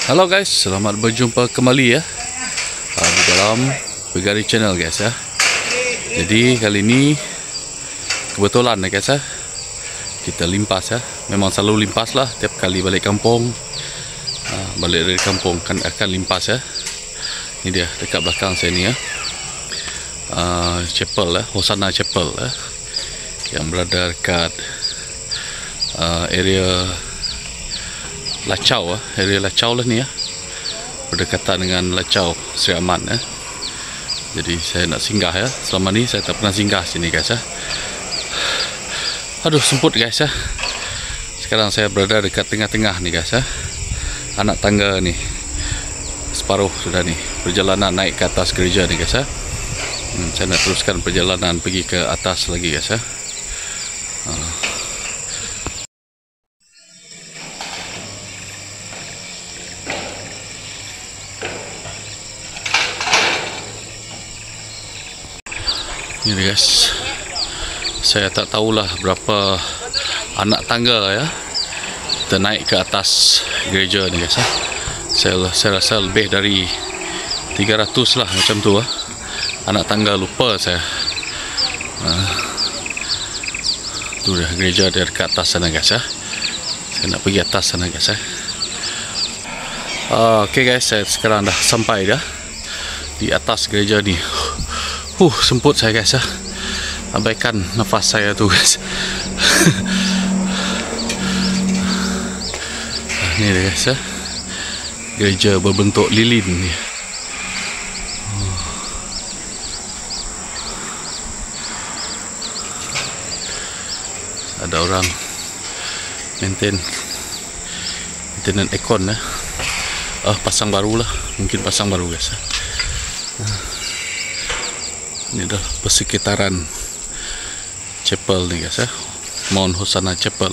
Halo guys, selamat berjumpa kembali ya di dalam Begari Channel guys ya. Jadi kali ini kebetulan ya guys ya, kita limpas ya. Memang selalu limpas lah tiap kali balik kampung. Balik dari kampung kan akan limpas ya. Ini dia dekat belakang saya ni ya, chapel ya, Hosanna Chapel ya, yang berada dekat area Lacau area Lacau lah ni ya, berdekatan dengan Lacau Sri Aman ya. Jadi saya nak singgah ya. Selama ni saya tak pernah singgah sini guys ya. Aduh semput guys ya. Sekarang saya berada dekat tengah-tengah ni guys ya. Anak tangga ni separuh sudah ni, perjalanan naik ke atas gereja ni guys ya. Saya nak teruskan perjalanan pergi ke atas lagi guys ya. Ini guys, saya tak tahulah berapa anak tangga ya kita naik ke atas gereja ni guys ya. Saya rasa lebih dari 300 lah macam tu anak tangga, lupa saya. Tu dah gereja dia dekat atas sana guys ya. Saya nak pergi atas sana guys ya. Okay guys, saya sekarang dah sampai dah di atas gereja ni. Semput saya guys ya. Abaikan nafas saya tu guys. Ni dia guys ya, gereja berbentuk lilin ni. Ada orang maintain aircon ya. Pasang baru lah, mungkin pasang baru guys ya. Ini dah persekitaran chapel ni guys ya, Mount Hosanna Chapel.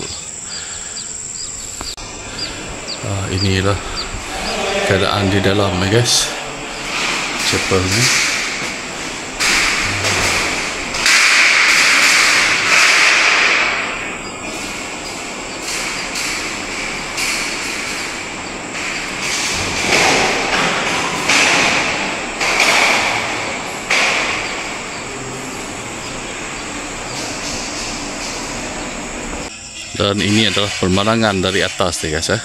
Inilah keadaan di dalam ya guys, chapel ni. Dan ini adalah pemandangan dari atas ya guys ya,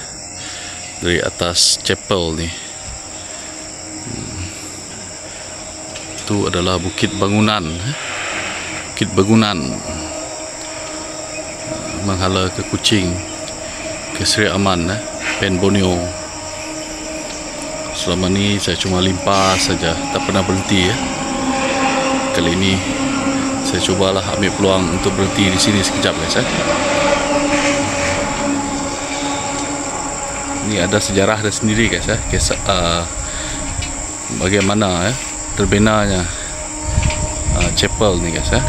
dari atas chapel ni. Itu adalah Bukit Bangunan, Bukit Bangunan, menghala ke Kuching, ke Sri Aman, Pen Borneo. Selama ni saya cuma limpas saja, tak pernah berhenti ya. Kali ini saya cubalah ambil peluang untuk berhenti di sini sekejap guys ya. Ini ada sejarah dia sendiri guys ya, kisah bagaimana ya terbinanya chapel ni guys ya.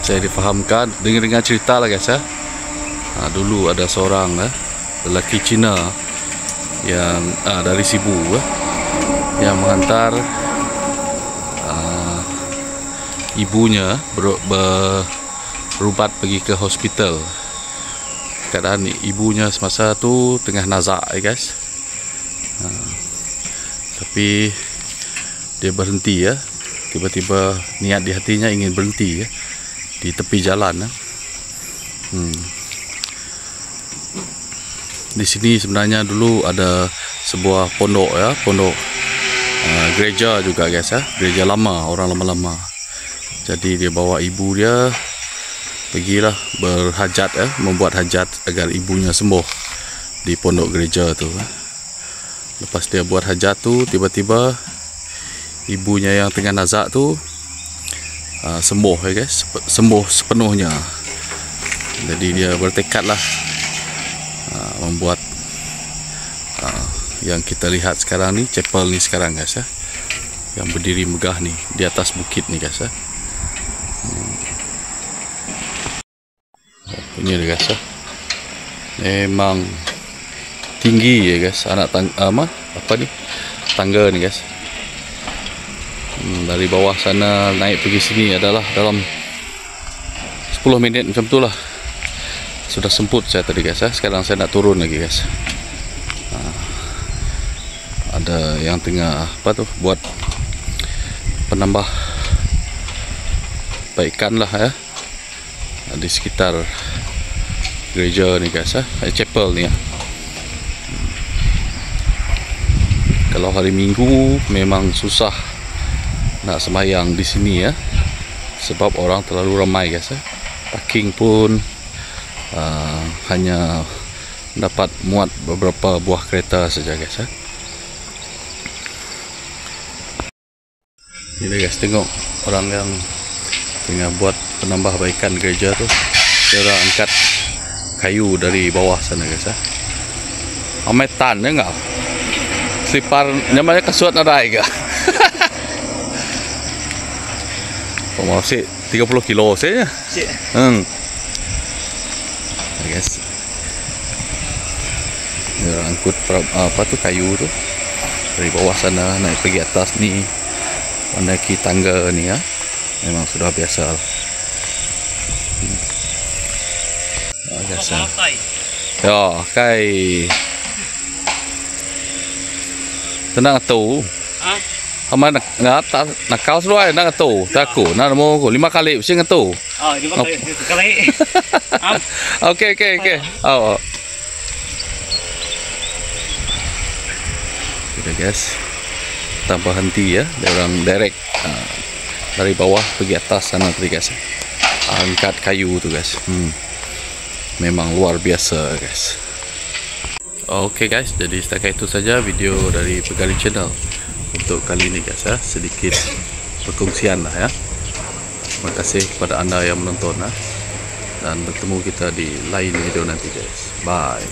Saya difahamkan dengar cerita lah guys ya. Dulu ada seorang lelaki Cina yang dari Sibu yang menghantar ibunya berubat pergi ke hospital. Keadaan ibunya semasa tu tengah nazak ya guys. Tapi dia berhenti ya. Tiba-tiba niat di hatinya ingin berhenti ya, di tepi jalan. Di sini sebenarnya dulu ada sebuah pondok ya, pondok gereja juga guys ya, gereja lama, orang lama-lama. Jadi dia bawa ibu dia pergilah berhajat ya, membuat hajat agar ibunya sembuh di pondok gereja tu. Lepas dia buat hajat tu, tiba-tiba ibunya yang tengah nazak tu sembuh ya guys, sembuh sepenuhnya. Jadi dia bertekadlah membuat yang kita lihat sekarang ni, chapel ni sekarang guys ya, yang berdiri megah ni di atas bukit ni guys ya. Ini dia guys ya, memang tinggi ya guys, anak apa ni, tangga ni guys. Dari bawah sana naik pergi sini adalah dalam 10 minit macam tu lah. Sudah semput saya tadi guys ya. Sekarang saya nak turun lagi guys. Ada yang tengah apa tu, buat penambah baikan lah ya, di sekitar gereja ni guys ya, chapel ni ya. Kalau hari Minggu memang susah nak sembahyang di sini ya, sebab orang terlalu ramai guys ya. Parking pun hanya dapat muat beberapa buah kereta saja guys ya. Ini guys, tengok orang yang tengah buat penambahbaikan gereja tu. Dia orang angkat kayu dari bawah sana guys ya. Ametan ya enggak? Slipar namanya kasuat narai ke? Oh, masih 30 kilo saja. Guys. Dia angkut apa tu, kayu tu dari bawah sana naik pergi atas ni, menaiki tangga ni ya. Memang sudah biasa. Biasa. Ya, kai. Tenang tu. Ama nak kau seluai nak tu, takut nak mau 5 kali mesti ngatu. 5 kali. Okey. Oh. Kita guys, tanpa henti ya, dia orang direct dari bawah pergi atas sana tadi guys. Angkat kayu tu guys. Memang luar biasa guys. Okey guys, jadi setakat itu saja video dari Pegari Channel untuk kali ini guys ya. Sedikit perkongsian lah ya. Terima kasih kepada anda yang menonton ya. Dan bertemu kita di lain video nanti guys. Bye.